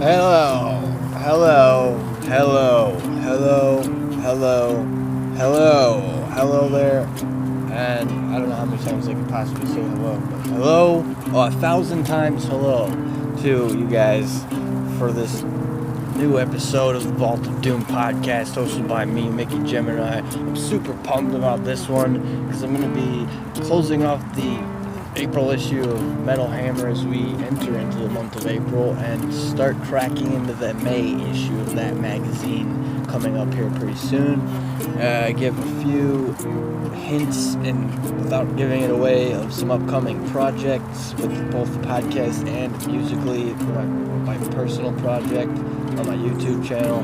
Hello, hello, hello, hello, hello, hello, hello there. And I don't know how many times I could possibly say hello, but hello, 1,000 times hello to you guys for this new episode of the Vault of Doom podcast hosted by me, mickeygemineye. I'm super pumped about this one because I'm going to be closing off the April issue of Metal Hammer as we enter into the month of April and start cracking into the May issue of that magazine coming up here pretty soon. Give a few hints and without giving it away of some upcoming projects with both the podcast and musically for my personal project on my YouTube channel,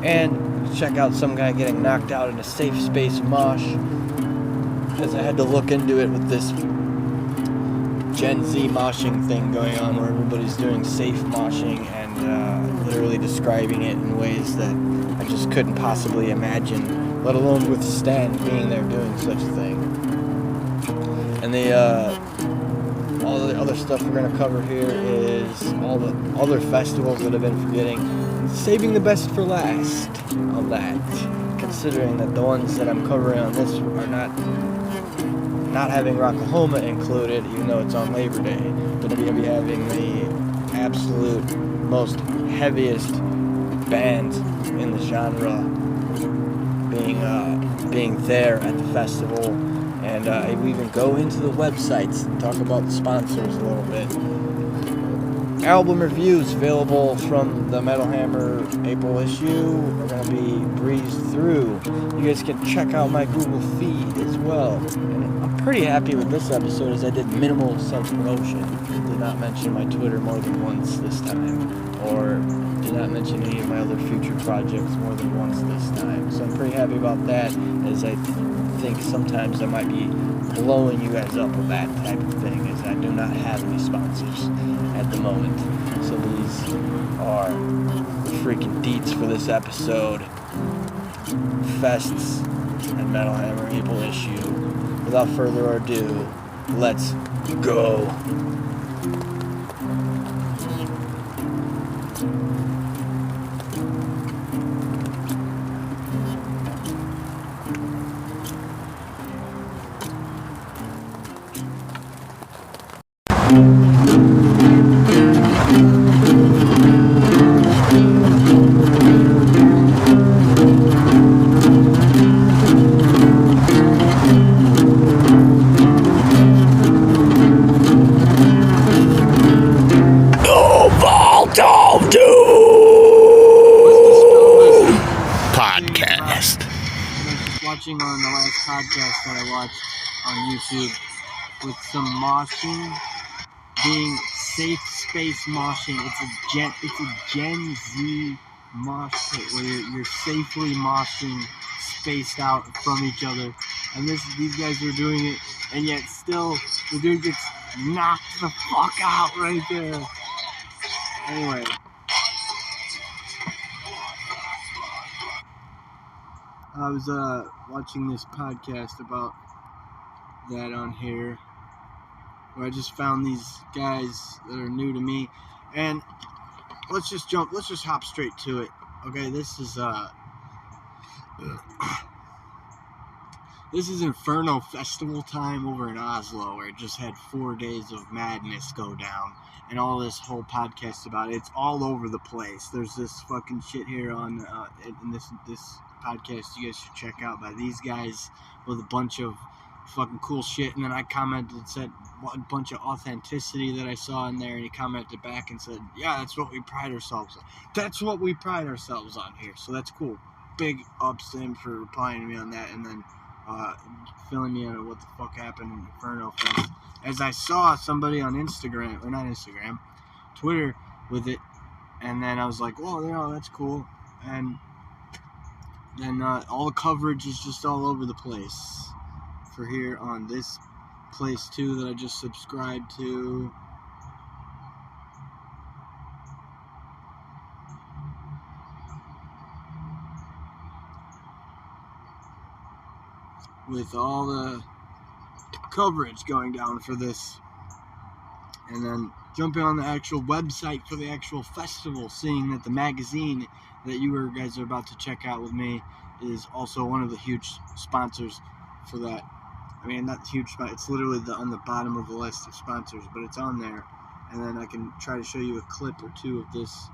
and check out some guy getting knocked out in a safe space mosh, as I had to look into it with this Gen Z moshing thing going on where everybody's doing safe moshing and literally describing it in ways that I just couldn't possibly imagine, let alone withstand being there doing such a thing. And all the other stuff we're going to cover here is all the other festivals that I've been forgetting, and saving the best for last on that, considering that the ones that I'm covering on this are not having Rocklahoma included, even though it's on Labor Day. But we're going to be having the absolute most heaviest bands in the genre being there at the festival. And we even go into the websites and talk about the sponsors a little bit. Album reviews available from the Metal Hammer April issue are going to be breezed through. You guys can check out my Google feed as well. And I'm pretty happy with this episode as I did minimal self-promotion. Did not mention my Twitter more than once this time, or did not mention any of my other future projects more than once this time. So I'm pretty happy about that, as I think sometimes I might be blowing you guys up with that type of thing, as I do not have any sponsors at the moment. So these are the freaking deets for this episode. Fests and Metal Hammer April issue. Without further ado, let's go. Watching on the last podcast that I watched on YouTube with some moshing, being safe space moshing. It's a Gen Z mosh pit where you're safely moshing spaced out from each other, and these guys are doing it, and yet still the dude gets knocked the fuck out right there. Anyway. I was watching this podcast about that on here, where I just found these guys that are new to me, and let's just hop straight to it. Okay, this is Inferno Festival time over in Oslo, where it just had 4 days of madness go down, and all this whole podcast about it. It's all over the place. There's this fucking shit here on in this podcast you guys should check out by these guys with a bunch of fucking cool shit. And then I commented and said a bunch of authenticity that I saw in there, and he commented back and said, yeah, that's what we pride ourselves on. That's what we pride ourselves on here. So that's cool. Big ups to him for replying to me on that, and then filling me in on what the fuck happened in Inferno Fest. As I saw somebody on Twitter with it, and then I was like, well, that's cool. And then all the coverage is just all over the place for here on this place too that I just subscribed to. With all the coverage going down for this and then jumping on the actual website for the actual festival, seeing that the magazine that you guys are about to check out with me is also one of the huge sponsors for that. I mean, not huge, it's literally on the bottom of the list of sponsors, but it's on there. And then I can try to show you a clip or two of this,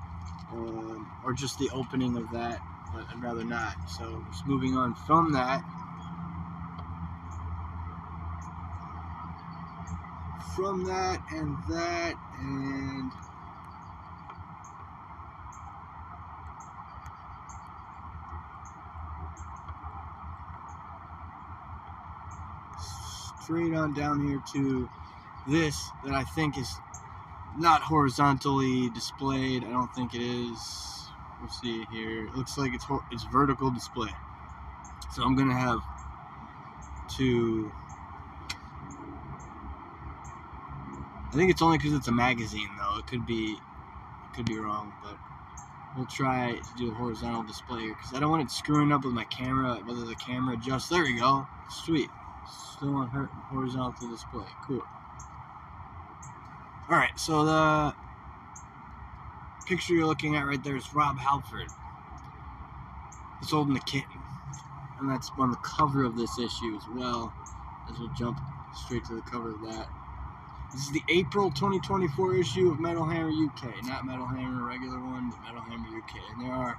or just the opening of that, but I'd rather not. So just moving on from that. From that, and straight on down here to this that I think is not horizontally displayed. I don't think it is. We'll see here. It looks like it's vertical display. So I'm gonna have to. I think it's only because it's a magazine, though. It could be wrong, but we'll try to do a horizontal display here because I don't want it screwing up with my camera. Whether the camera adjusts. There we go. Sweet. Still on horizontal display. Cool. All right. So the picture you're looking at right there is Rob Halford. He's holding the kitten, and that's on the cover of this issue as well. As we'll jump straight to the cover of that. This is the April 2024 issue of Metal Hammer UK. Not Metal Hammer, a regular one, but Metal Hammer UK. And there are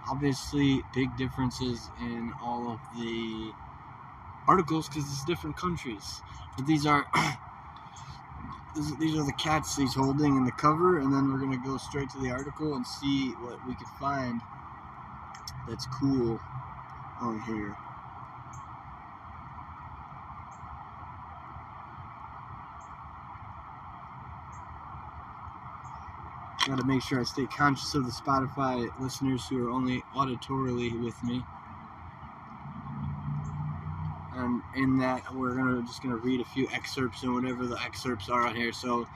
obviously big differences in all of the articles because it's different countries. But these are these are the cats he's holding in the cover, and then we're going to go straight to the article and see what we can find that's cool on here. Got to make sure I stay conscious of the Spotify listeners who are only auditorily with me. And in that, we're just gonna read a few excerpts and whatever the excerpts are on here. So,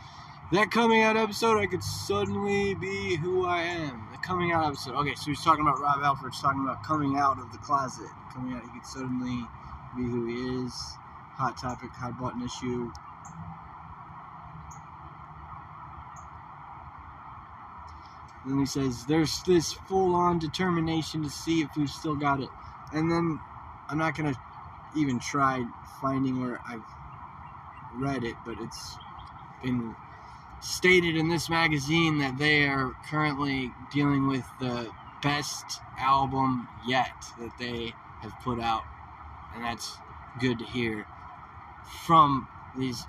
that coming out episode, I could suddenly be who I am. The coming out episode. Okay, so he's talking about Rob Halford's talking about coming out of the closet. Coming out, he could suddenly be who he is. Hot topic, hot button issue. Then he says, there's this full-on determination to see if we've still got it. And then, I'm not going to even try finding where I've read it, but it's been stated in this magazine that they are currently dealing with the best album yet that they have put out. And that's good to hear from these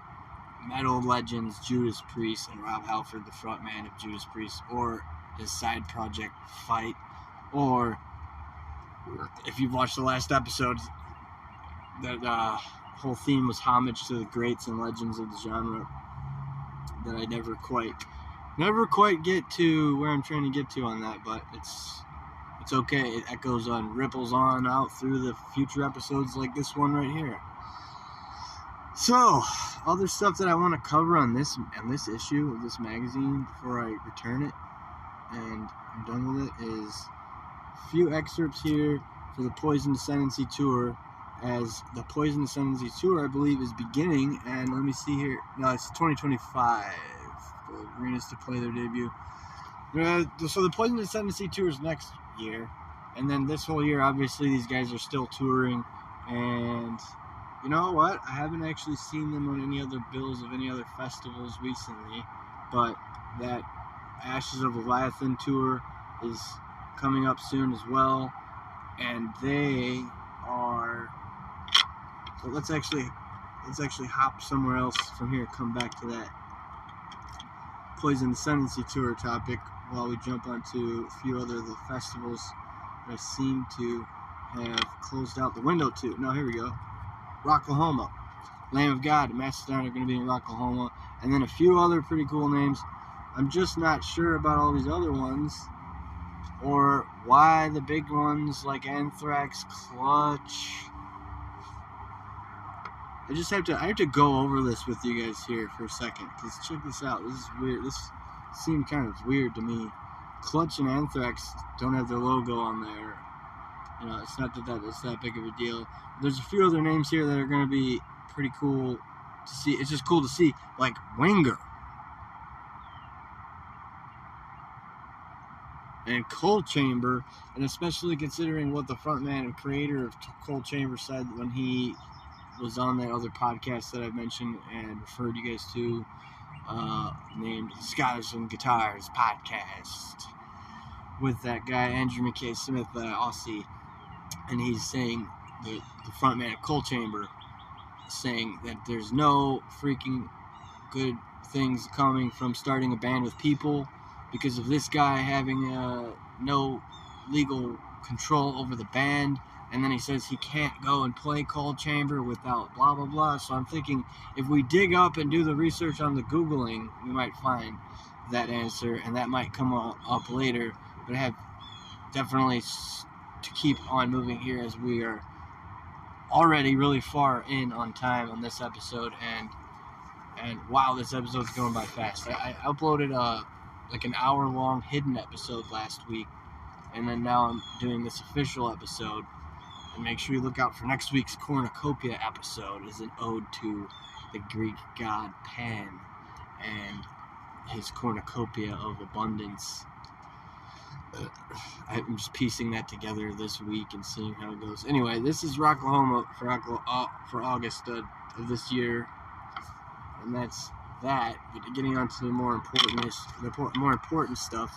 metal legends, Judas Priest and Rob Halford, the frontman of Judas Priest, or his side project Fight, or if you've watched the last episode, that whole theme was homage to the greats and legends of the genre that I never quite get to where I'm trying to get to on that, but it's okay. It echoes on, ripples on out through the future episodes like this one right here. So, other stuff that I want to cover on this issue of this magazine before I return it and I'm done with it is a few excerpts here for the Poison Ascendancy Tour, as the Poison Ascendancy Tour, I believe, is beginning, and let me see here. No, it's 2025 for arenas to play their debut. So the Poison Ascendancy Tour is next year, and then this whole year, obviously, these guys are still touring, and you know what? I haven't actually seen them on any other bills of any other festivals recently, but that Ashes of Leviathan tour is coming up soon as well, and they are. So let's actually hop somewhere else from here. Come back to that Poison Ascendancy tour topic while we jump onto a few other of the festivals that I seem to have closed out the window to. No, here we go. Rocklahoma, Lamb of God, and Mastodon are going to be in Rocklahoma, and then a few other pretty cool names. I'm just not sure about all these other ones, or why the big ones like Anthrax, Clutch. I have to go over this with you guys here for a second, because check this out. This is weird. This seemed kind of weird to me. Clutch and Anthrax don't have their logo on there. You know, it's not it's that big of a deal. There's a few other names here that are going to be pretty cool to see. It's just cool to see, like Winger. and Cold Chamber, and especially considering what the frontman and creator of Cold Chamber said when he was on that other podcast that I mentioned and referred you guys to, named Scottish and Guitars Podcast, with that guy Andrew McKay Smith, Aussie, and he's saying, the frontman of Cold Chamber, saying that there's no freaking good things coming from starting a band with people because of this guy having no legal control over the band, and then he says he can't go and play Cold Chamber without blah blah blah. So I'm thinking if we dig up and do the research on the Googling, we might find that answer, and that might come up later. But I have definitely to keep on moving here, as we are already really far in on time on this episode, and wow, this episode's going by fast. I uploaded like an hour-long hidden episode last week, and then now I'm doing this official episode. And make sure you look out for next week's cornucopia episode, is an ode to the Greek god Pan and his cornucopia of abundance. I'm just piecing that together this week and seeing how it goes. Anyway, this is Rocklahoma for August of this year, and that's that. But getting on to the more important stuff.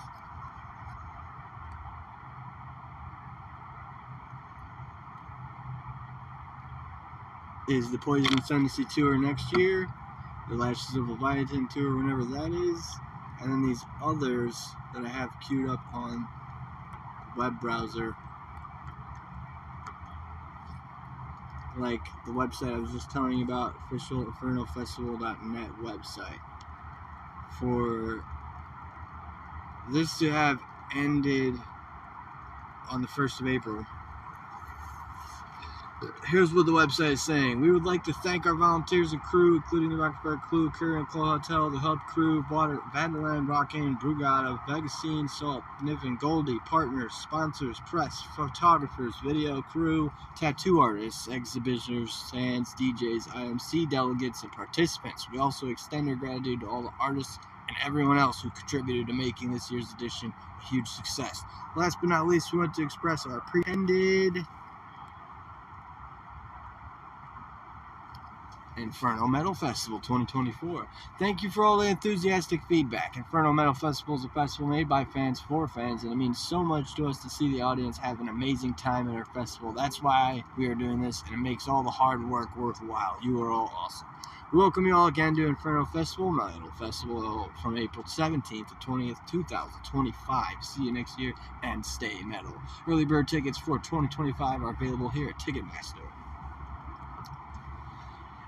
Is the Poison Ascendancy tour next year, the Lashes of Leviathan tour whenever that is, and then these others that I have queued up on the web browser, like the website I was just telling you about, officialinfernofestival.net website. For this to have ended on the 1st of April, here's what the website is saying. We would like to thank our volunteers and crew, including the Rockefeller Crew, Curry and Clo Hotel, the Hub Crew, Vanderland, Rockin', Brugada, Vegasine, Salt, Niven, Goldie, partners, sponsors, press, photographers, video crew, tattoo artists, exhibitors, fans, DJs, IMC delegates, and participants. We also extend our gratitude to all the artists and everyone else who contributed to making this year's edition a huge success. Last but not least, we want to express our pretended Inferno Metal Festival 2024. Thank you for all the enthusiastic feedback. Inferno Metal Festival is a festival made by fans for fans, and it means so much to us to see the audience have an amazing time at our festival. That's why we are doing this, and it makes all the hard work worthwhile. You are all awesome. We welcome you all again to Inferno Festival, Metal Festival, from April 17th to 20th, 2025. See you next year, and stay metal. Early bird tickets for 2025 are available here at Ticketmaster.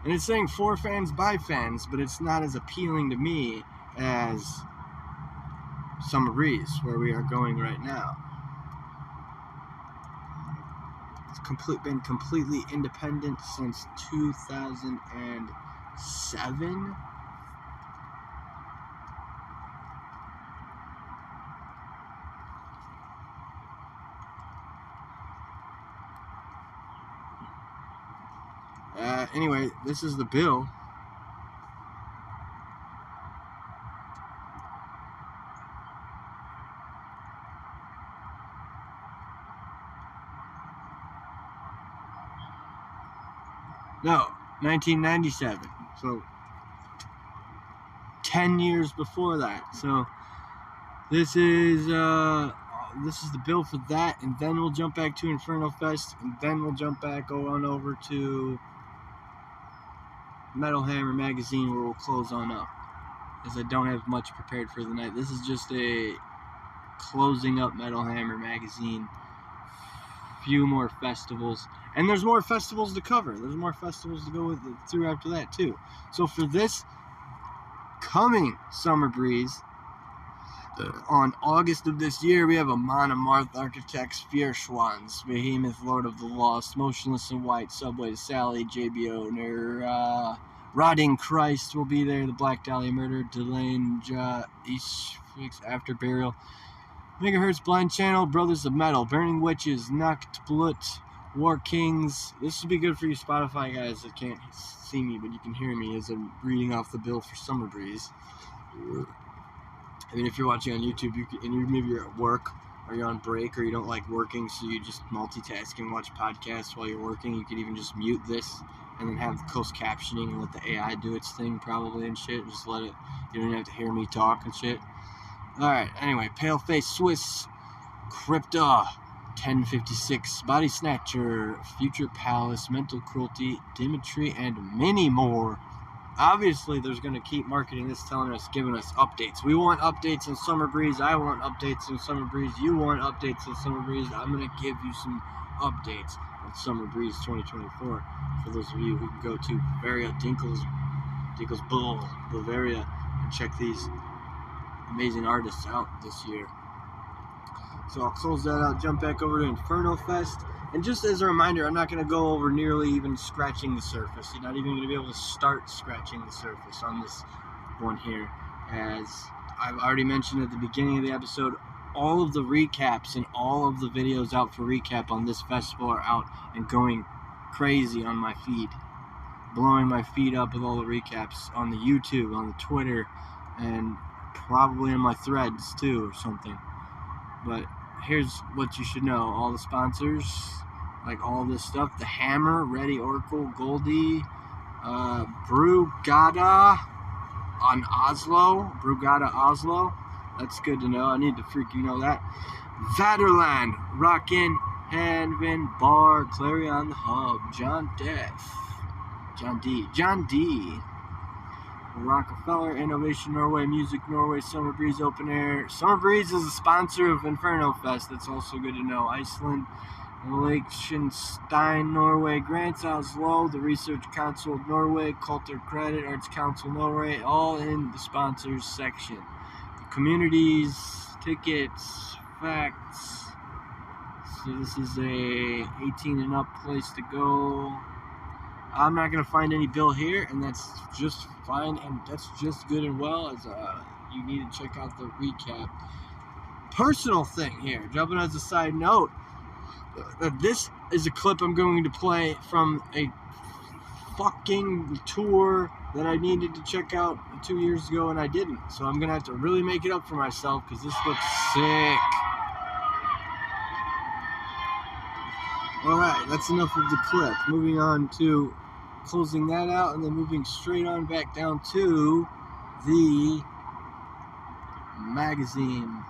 And it's saying for fans by fans, but it's not as appealing to me as Summer Breeze, where we are going right now. It's been completely independent since 2007. Anyway, this is the bill. No, 1997. So 10 years before that. So this is the bill for that, and then we'll jump back to Inferno Fest, and then we'll jump back on over to Metal Hammer Magazine, where we'll close on up, as I don't have much prepared for the night. This is just a closing up Metal Hammer Magazine. Few more festivals, and there's more festivals to cover. There's more festivals to go through after that too. So for this coming Summer Breeze, on August of this year, we have Amon Amarth Architects, Fierschwanz, Behemoth, Lord of the Lost, Motionless in White, Subway to Sally, JBO, Rotting Christ will be there, the Black Dahlia Murder, Delane, Ishfix, After Burial, Megahertz, Blind Channel, Brothers of Metal, Burning Witches, Nachtblut, War Kings. This will be good for you Spotify guys that can't see me, but you can hear me as I'm reading off the bill for Summer Breeze. I mean, if you're watching on YouTube, maybe you're at work, or you're on break, or you don't like working, so you just multitask and watch podcasts while you're working. You could even just mute this and then have the closed captioning and let the AI do its thing probably and shit. Just let it. You don't have to hear me talk and shit. Alright, anyway, Paleface Swiss, Crypta, 1056, Body Snatcher, Future Palace, Mental Cruelty, Dimitri, and many more. Obviously, there's going to keep marketing this, telling us, giving us updates. We want updates on Summer Breeze. I want updates on Summer Breeze. You want updates on Summer Breeze. I'm going to give you some updates on Summer Breeze 2024. For those of you who can go to Bavaria, Dinkelsbull, Bavaria, and check these amazing artists out this year. So I'll close that out, jump back over to Inferno Fest. And just as a reminder, I'm not going to go over nearly even scratching the surface. You're not even going to be able to start scratching the surface on this one here. As I've already mentioned at the beginning of the episode, all of the recaps and all of the videos out for recap on this festival are out and going crazy on my feed. Blowing my feed up with all the recaps on the YouTube, on the Twitter, and probably in my threads too or something. But here's what you should know. All the sponsors, like all this stuff, the Hammer, Ready Oracle, Goldie, Brugada on Oslo, Brugada Oslo. That's good to know. I need to freaking know that. Vaderland, Rockin', Hanvin, Bar, Clarion the Hub, John D. Rockefeller, Innovation Norway, Music Norway, Summer Breeze Open Air. Summer Breeze is a sponsor of Inferno Fest. That's also good to know. Iceland, Liechtenstein, Norway, Grants Oslo, the Research Council of Norway, Culture Credit, Arts Council Norway, all in the sponsors section. The communities, tickets, facts. So this is a 18 and up place to go. I'm not going to find any bill here, and that's just fine, and that's just good and well, as you need to check out the recap. Personal thing here, jumping as a side note, this is a clip I'm going to play from a fucking tour that I needed to check out 2 years ago, and I didn't. So I'm going to have to really make it up for myself, because this looks sick. Alright, that's enough of the clip. Moving on to closing that out, and then moving straight on back down to the magazine.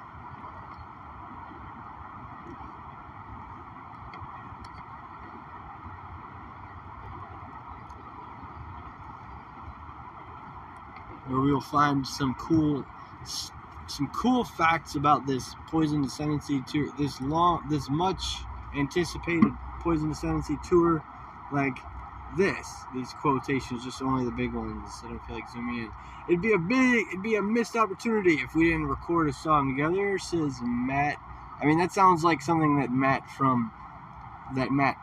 Where we will find some cool facts about this Poison Ascendancy tour, this much anticipated Poison Ascendancy tour, like these quotations, just only the big ones. I don't feel like zooming in. It'd be a missed opportunity if we didn't record a song together, says Matt. I mean, that sounds like something that Matt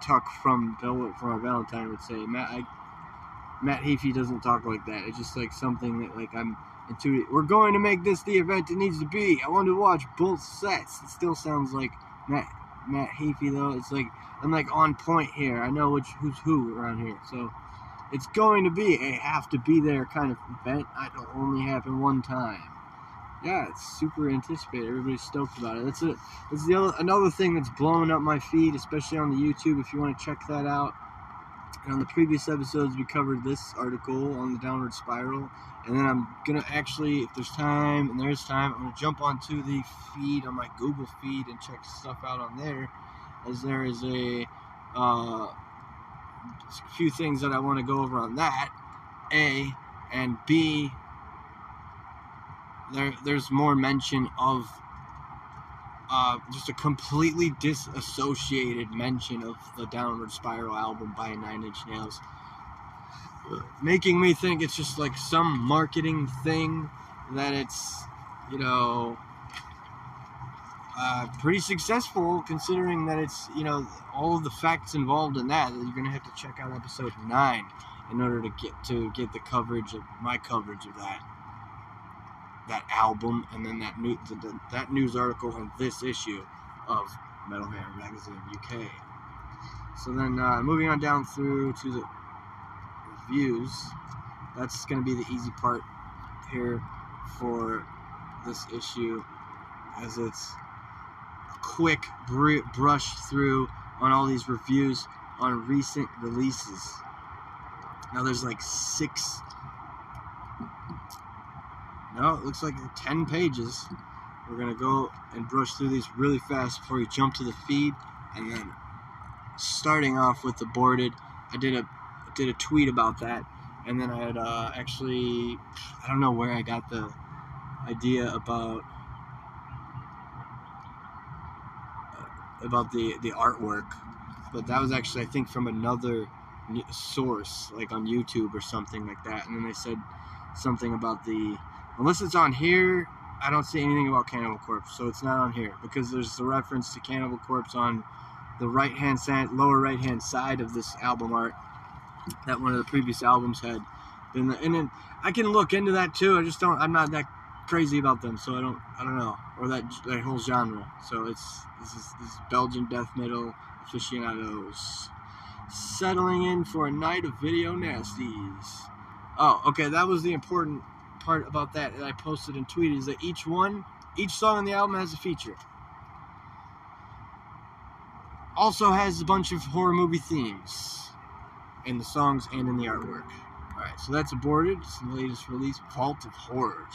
Tuck from our Valentine would say. Matt Heafy doesn't talk like that. It's just like something that, like, I'm into. We're going to make this the event it needs to be. I want to watch both sets. It still sounds like Matt Heafy, though. It's like I'm like on point here. I know who's who around here. So it's going to be a have to be there kind of event. It'll only happen one time. Yeah, it's super anticipated. Everybody's stoked about it. That's another thing that's blowing up my feed, especially on the YouTube. If you want to check that out. And on the previous episodes, we covered this article on the downward spiral. And then I'm going to actually, if there's time, and there's time, I'm going to jump onto the feed on my Google feed and check stuff out on there. As there is a few things that I want to go over on that. A, and B, there's more mention of just a completely disassociated mention of the Downward Spiral album by 9 Inch Nails, making me think it's just like some marketing thing, that it's, pretty successful, considering that it's, all of the facts involved in that you're going to have to check out episode 9 in order to get the coverage of my coverage of that album, and then that news article and this issue of Metal Hammer Magazine UK. So then moving on down through to the reviews, that's going to be the easy part here for this issue, as it's quick brush through on all these reviews on recent releases. Now there's like 6. No, it looks like 10 pages. We're gonna go and brush through these really fast before we jump to the feed, and then starting off with the boarded. I did a tweet about that, and then I had actually, I don't know where I got the idea about the artwork, but that was actually, I think, from another source, like on YouTube or something like that. And then they said something about unless it's on here, I don't see anything about Cannibal Corpse, so it's not on here, because there's a reference to Cannibal Corpse on the right-hand side, lower right-hand side of this album art that one of the previous albums had. And then I can look into that too. I'm not that crazy about them, so I don't know, or that whole genre. So this is Belgian death metal aficionados settling in for a night of video nasties. Oh, okay, that was the important part about that I posted and tweeted, is that each song on the album has a feature. Also has a bunch of horror movie themes in the songs and in the artwork. Alright, so that's aborted. It's the latest release, Vault of Horrors.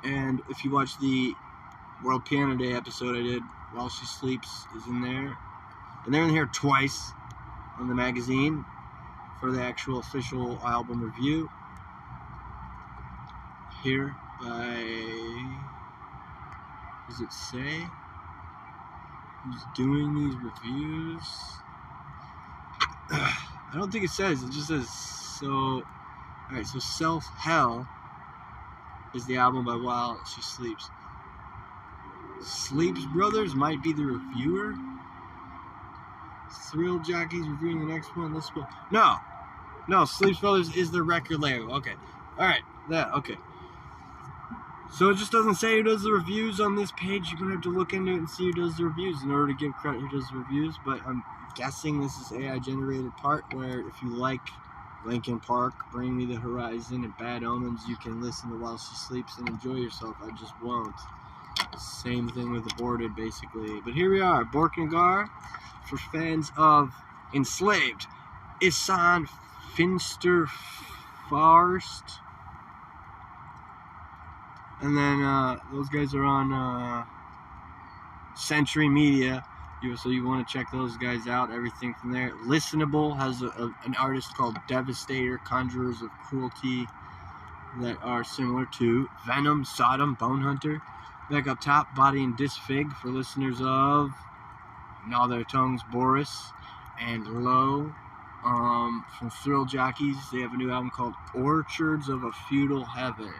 And if you watch the World Piano Day episode I did, While She Sleeps is in there. And they're in here twice on the magazine for the actual official album review. Here by, does it say who's doing these reviews? I don't think it says. It just says so. Alright, so Self Hell is the album by While She Sleeps. Sleeps Brothers might be the reviewer. Thrill Jockeys reviewing the next one. Let's go. No, Sleeps Brothers is the record label. Okay. Alright, okay. So it just doesn't say who does the reviews on this page. You're going to have to look into it and see who does the reviews in order to give credit who does the reviews. But I'm guessing this is AI generated part, where if you like Linkin Park, Bring Me the Horizon, and Bad Omens, you can listen to While She Sleeps and enjoy yourself. I just won't. Same thing with Aborted, basically. But here we are, Borknagar, for fans of Enslaved, Isan Finster Farst. And then those guys are on Century Media, so you want to check those guys out. Everything from there. Listenable has an artist called Devastator, Conjurers of Cruelty, that are similar to Venom, Sodom, Bone Hunter. Back up top, Body and Disfig for listeners of Gnaw Their Tongues, Boris, and Low. From Thrill Jockeys, they have a new album called Orchards of a Feudal Heaven.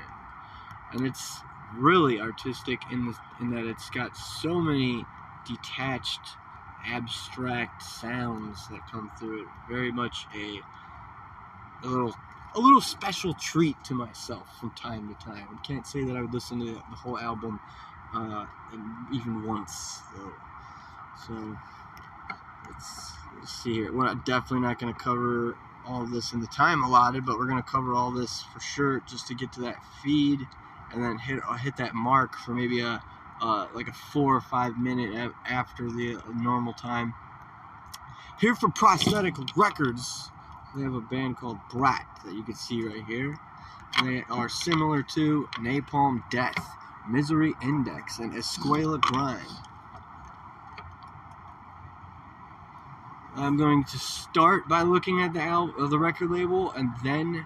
And it's really artistic in that it's got so many detached, abstract sounds that come through it. Very much a little special treat to myself from time to time. I can't say that I would listen to the whole album even once, though. So let's see here. We're definitely not going to cover all of this in the time allotted, but we're going to cover all this for sure just to get to that feed. And then hit that mark for maybe like a 4 or 5 minute after the normal time. Here for Prosthetic Records, they have a band called Brat that you can see right here. They are similar to Napalm Death, Misery Index, and Escuela Grind. I'm going to start by looking at the record label, and then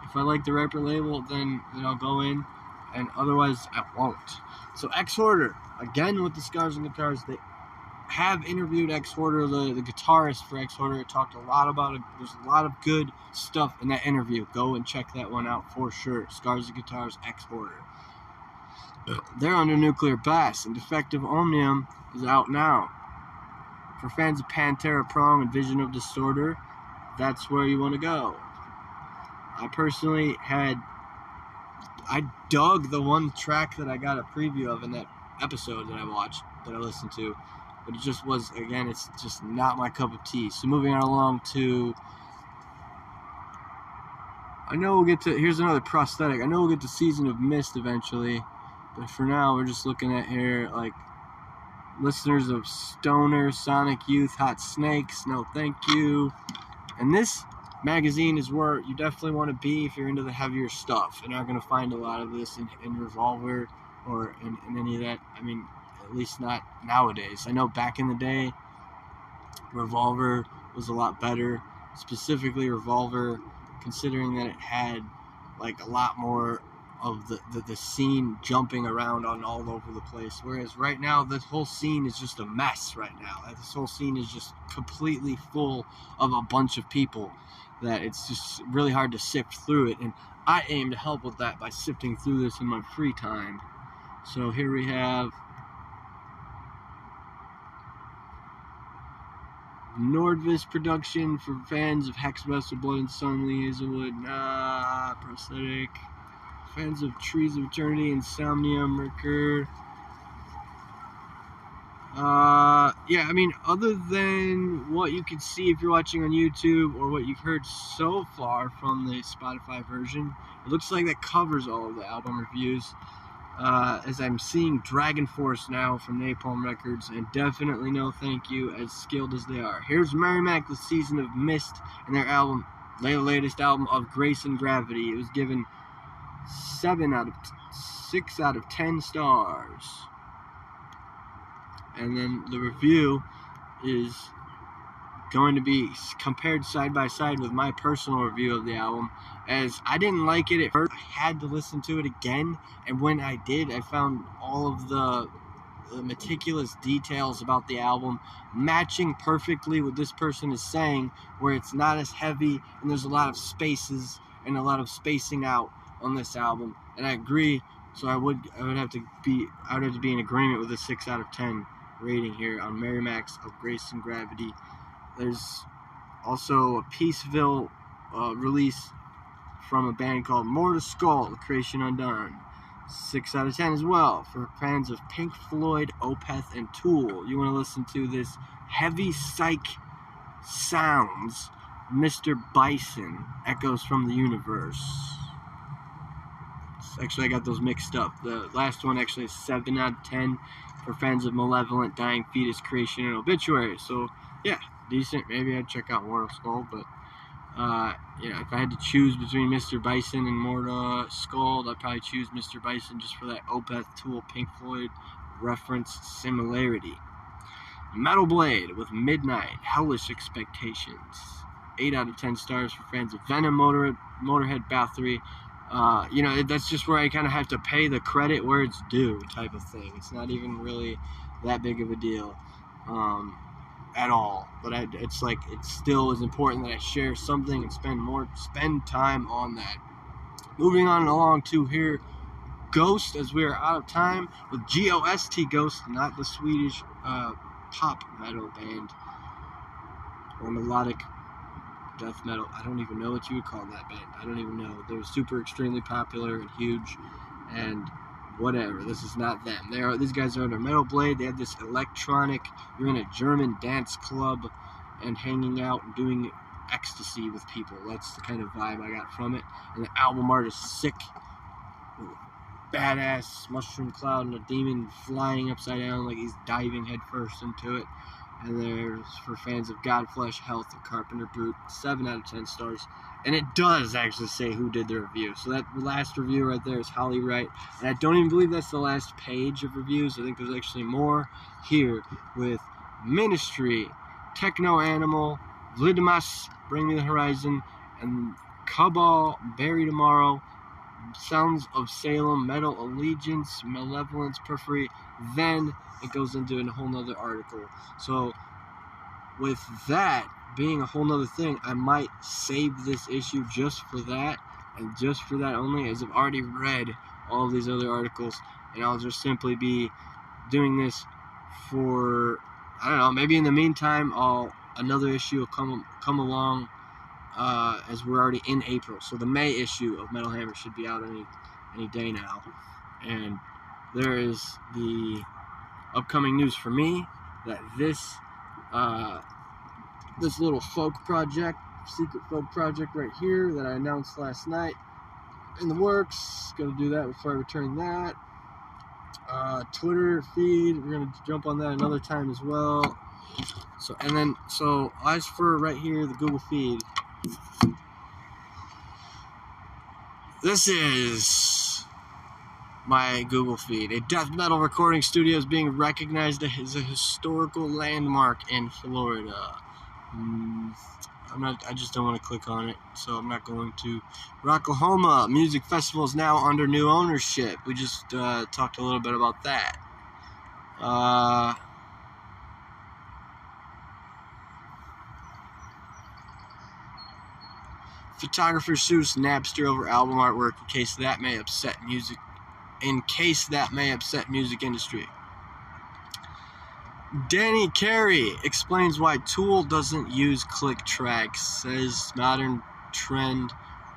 if I like the record label, then I'll go in, and otherwise I won't. So X Hoarder, again with the Scars and Guitars, they have interviewed X Hoarder, the guitarist for X Hoarder. Talked a lot about it. There's a lot of good stuff in that interview. Go and check that one out for sure. Scars and Guitars, X Hoarder. They're under Nuclear Bass, and Defective Omnium is out now. For fans of Pantera Prong and Vision of Disorder, that's where you want to go. I personally I dug the one track that I got a preview of in that episode that I listened to, but it just was, again, it's just not my cup of tea. So moving on along to I know we'll get to, here's another prosthetic. I know we'll get to Season of Mist eventually, but for now we're just looking at here, like, listeners of Stoner, Sonic Youth, Hot Snakes, no thank you. And this magazine is where you definitely want to be if you're into the heavier stuff. You're not going to find a lot of this in Revolver or in any of that. I mean, at least not nowadays. I know back in the day, Revolver was a lot better. Specifically Revolver, considering that it had like a lot more of the scene jumping around on all over the place. Whereas right now, this whole scene is just a mess right now. This whole scene is just completely full of a bunch of people that it's just really hard to sift through it. And I aim to help with that by sifting through this in my free time. So here we have Nordvis production for fans of Hex, Wrestle, Blood and Sun, Lee Hazelwood, prosthetic. Fans of Trees of Eternity, Insomnia, Mercur. Yeah, I mean, other than what you can see if you're watching on YouTube or what you've heard so far from the Spotify version, it looks like that covers all of the album reviews. As I'm seeing Dragon Force now from Napalm Records, and definitely no thank you, as skilled as they are. Here's Merrimack with Season of Mist and their album, their latest album of Grace and Gravity. It was given 6 out of 10 stars. And then the review is going to be compared side by side with my personal review of the album, as I didn't like it at first. I had to listen to it again, and when I did, I found all of the meticulous details about the album matching perfectly what this person is saying, where it's not as heavy and there's a lot of spaces and a lot of spacing out on this album. And I agree, so I would have to be in agreement with a 6 out of 10 rating here on Merrimack's of Grace and Gravity. There's also a Peaceville release from a band called Mortal Skull, Creation Undone. 6 out of 10 as well for fans of Pink Floyd, Opeth, and Tool. You want to listen to this heavy psych sounds, Mr. Bison, Echoes from the Universe. Actually, I got those mixed up. The last one actually is 7 out of 10 for fans of Malevolent, Dying Fetus, Creation, and Obituary. So, yeah, decent. Maybe I'd check out Mortal Skull, but if I had to choose between Mr. Bison and Mortal Skull, I'd probably choose Mr. Bison just for that Opeth, Tool, Pink Floyd reference similarity. Metal Blade with Midnight, Hellish Expectations. 8 out of 10 stars for fans of Venom, Motorhead, Bathory. That's just where I kind of have to pay the credit where it's due type of thing. It's not even really that big of a deal at all. But it's like, it still is important that I share something and spend time on that. Moving on along to here, Ghost, as we are out of time, with G-O-S-T, Ghost, not the Swedish pop metal band or melodic death metal. I don't even know what you would call that band. I don't even know. They're super extremely popular and huge and whatever. This is not them. These guys are under Metal Blade. They have this electronic, you're in a German dance club and hanging out and doing ecstasy with people. That's the kind of vibe I got from it. And the album art is sick. Badass mushroom cloud and a demon flying upside down like he's diving headfirst into it. And there's for fans of Godflesh, Health, and Carpenter Brute, 7 out of 10 stars. And it does actually say who did the review. So that last review right there is Holly Wright. And I don't even believe that's the last page of reviews. I think there's actually more here with Ministry, Techno Animal, Vlidimas, Bring Me the Horizon, and Cabal, Bury Tomorrow, Sounds of Salem, Metal Allegiance, Malevolence, Periphery. Then it goes into a whole nother article. So with that being a whole nother thing, I might save this issue just for that, and just for that only, as I've already read all of these other articles, and I'll just simply be doing this for, I don't know, maybe in the meantime another issue will come along as we're already in April. So the May issue of Metal Hammer should be out any day now. And there is the upcoming news for me that this this little folk project, secret folk project right here that I announced last night in the works. Gonna do that before I return that. Twitter feed, we're gonna jump on that another time as well. So as for right here, the Google feed, this is my Google feed. A death metal recording studio is being recognized as a historical landmark in Florida. I just don't want to click on it, so I'm not going to. Rocklahoma Music Festival is now under new ownership. We just talked a little bit about that. Photographer sues Napster over album artwork in case that may upset music industry. Danny Carey explains why Tool doesn't use click tracks, says modern trend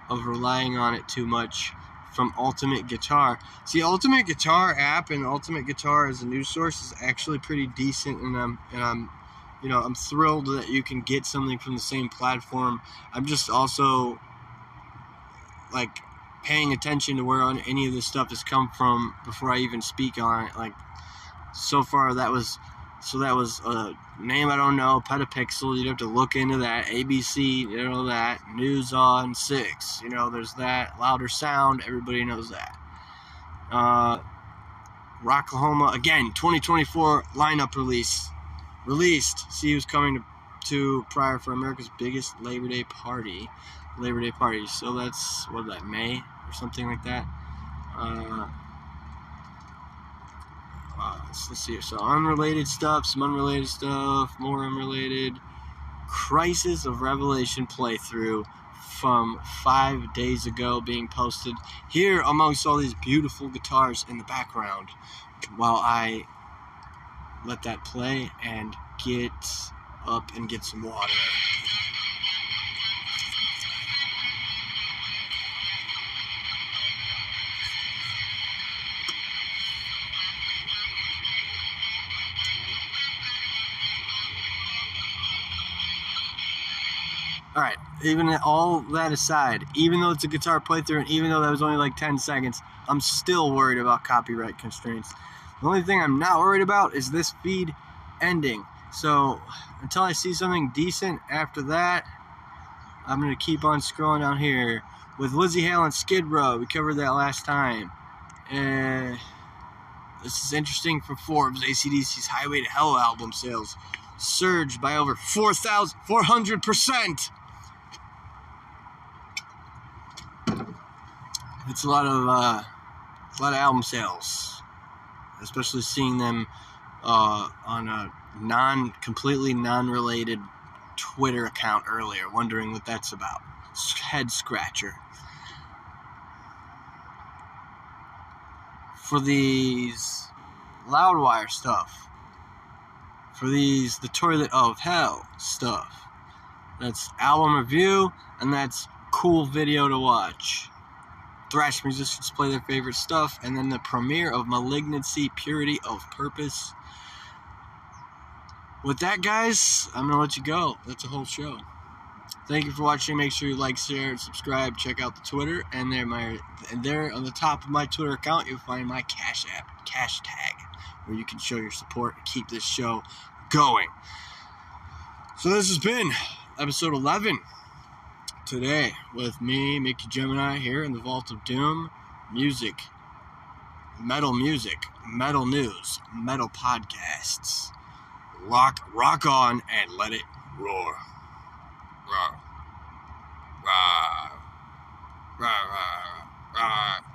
of relying on it too much from Ultimate Guitar. See, Ultimate Guitar app and Ultimate Guitar as a news source is actually pretty decent, and I'm thrilled that you can get something from the same platform. I'm just also like paying attention to where any of this stuff has come from before I even speak on it. Like, so far that was a name I don't know, Petapixel, you'd have to look into that. ABC, that. News on 6, there's that. Louder Sound, everybody knows that. Rocklahoma, again, 2024 lineup released. See who's coming to Pryor for America's biggest Labor Day party. So that's, May or something like that. Let's see here. So unrelated stuff, some unrelated stuff, more unrelated. Crisis of Revelation playthrough from 5 days ago being posted here amongst all these beautiful guitars in the background while I let that play and get up and get some water. Alright, even all that aside, even though it's a guitar playthrough and even though that was only like 10 seconds, I'm still worried about copyright constraints. The only thing I'm not worried about is this feed ending. So, until I see something decent after that, I'm going to keep on scrolling down here. With Lizzie Hale and Skid Row, we covered that last time. This is interesting for Forbes. AC/DC's Highway to Hell album sales surged by over 400%. It's a lot of album sales, especially seeing them on a completely non-related Twitter account earlier, wondering what that's about. Head scratcher. For these Loudwire stuff, for the Toilet of Hell stuff, that's album review, and that's cool video to watch. Thrash musicians play their favorite stuff, and then the premiere of Malignancy, Purity of Purpose. With that, guys, I'm going to let you go. That's a whole show. Thank you for watching. Make sure you like, share, and subscribe. Check out the Twitter, and there on the top of my Twitter account, you'll find my Cash tag, where you can show your support and keep this show going. So this has been episode 11 today with me, Mickey Gemineye, here in the Vault of Doom. Metal music, metal news, metal podcasts. Rock on and let it roar. Roar. Roar. Roar. Roar. Roar.